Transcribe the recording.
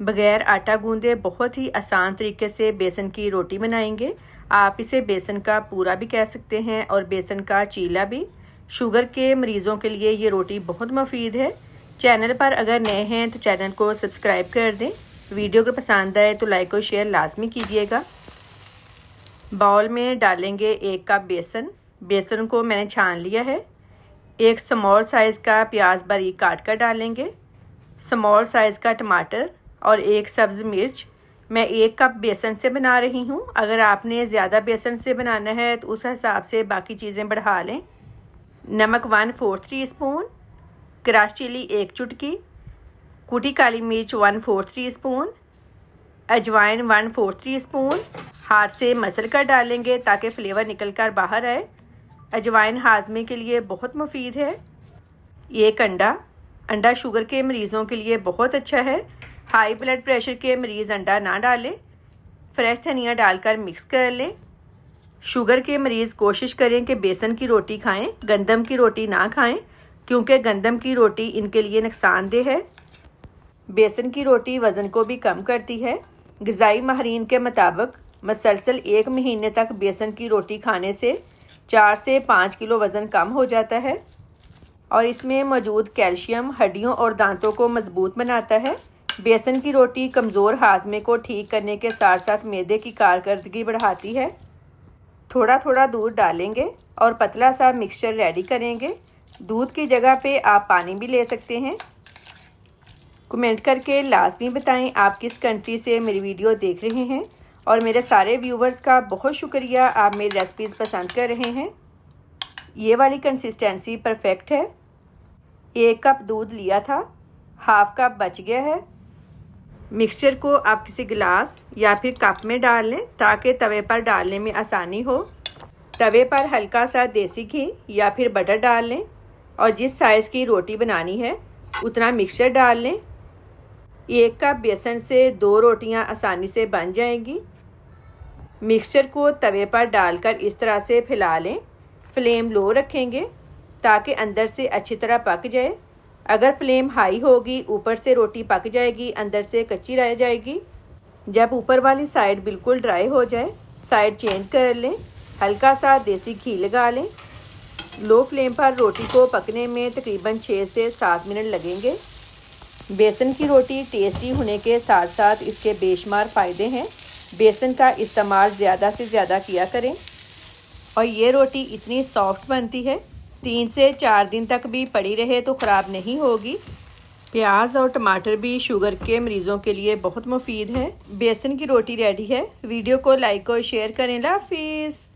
बगैर आटा गूंदे बहुत ही आसान तरीके से बेसन की रोटी बनाएंगे। आप इसे बेसन का पूरा भी कह सकते हैं और बेसन का चीला भी। शुगर के मरीज़ों के लिए ये रोटी बहुत मुफीद है। चैनल पर अगर नए हैं तो चैनल को सब्सक्राइब कर दें। वीडियो को पसंद आए तो लाइक और शेयर लाजमी कीजिएगा। बाउल में डालेंगे 1 कप बेसन। बेसन को मैंने छान लिया है। एक स्मॉल साइज़ का प्याज बारीक काट कर डालेंगे, स्मॉल साइज़ का टमाटर और 1 सब्ज़ मिर्च। मैं 1 कप बेसन से बना रही हूँ। अगर आपने ज़्यादा बेसन से बनाना है तो उस हिसाब से बाकी चीज़ें बढ़ा लें। नमक 1/4 टीस्पून, क्रश चिली 1 चुटकी, कुटी काली मिर्च 1/4 टीस्पून, अजवाइन 1/4 टीस्पून। हाथ से मसल कर डालेंगे ताकि फ्लेवर निकल कर बाहर आए। अजवाइन हाजमे के लिए बहुत मुफीद है। एक अंडा शुगर के मरीज़ों के लिए बहुत अच्छा है। हाई ब्लड प्रेशर के मरीज़ अंडा ना डालें। फ्रेश धनिया डालकर मिक्स कर लें। शुगर के मरीज़ कोशिश करें कि बेसन की रोटी खाएं, गंदम की रोटी ना खाएं, क्योंकि गंदम की रोटी इनके लिए नुकसानदेह है। बेसन की रोटी वज़न को भी कम करती है। ग़िज़ाई माहिरीन के मुताबिक मसलसल 1 महीने तक बेसन की रोटी खाने से 4 से 5 किलो वज़न कम हो जाता है और इसमें मौजूद कैल्शियम हड्डियों और दांतों को मजबूत बनाता है। बेसन की रोटी कमज़ोर हाजमे को ठीक करने के साथ साथ मैदे की कारकर्दगी बढ़ाती है। थोड़ा थोड़ा दूध डालेंगे और पतला सा मिक्सचर रेडी करेंगे। दूध की जगह पे आप पानी भी ले सकते हैं। कमेंट करके लाजमी बताएं आप किस कंट्री से मेरी वीडियो देख रहे हैं। और मेरे सारे व्यूवर्स का बहुत शुक्रिया, आप मेरी रेसिपीज़ पसंद कर रहे हैं। ये वाली कंसिस्टेंसी परफेक्ट है। 1 कप दूध लिया था, हाफ कप बच गया है। मिक्सचर को आप किसी गिलास या फिर कप में डाल लें ताकि तवे पर डालने में आसानी हो। तवे पर हल्का सा देसी घी या फिर बटर डाल लें और जिस साइज़ की रोटी बनानी है उतना मिक्सचर डाल लें। 1 कप बेसन से 2 रोटियां आसानी से बन जाएंगी। मिक्सचर को तवे पर डालकर इस तरह से फैला लें। फ्लेम लो रखेंगे ताकि अंदर से अच्छी तरह पक जाए। अगर फ्लेम हाई होगी ऊपर से रोटी पक जाएगी, अंदर से कच्ची रह जाएगी। जब ऊपर वाली साइड बिल्कुल ड्राई हो जाए साइड चेंज कर लें। हल्का सा देसी घी लगा लें। लो फ्लेम पर रोटी को पकने में तकरीबन 6 से 7 मिनट लगेंगे। बेसन की रोटी टेस्टी होने के साथ साथ इसके बेशुमार फ़ायदे हैं। बेसन का इस्तेमाल ज़्यादा से ज़्यादा किया करें और ये रोटी इतनी सॉफ्ट बनती है 3 से 4 दिन तक भी पड़ी रहे तो ख़राब नहीं होगी। प्याज और टमाटर भी शुगर के मरीज़ों के लिए बहुत मुफीद है। बेसन की रोटी रेडी है। वीडियो को लाइक और शेयर करें। अल्लाह हाफिज़।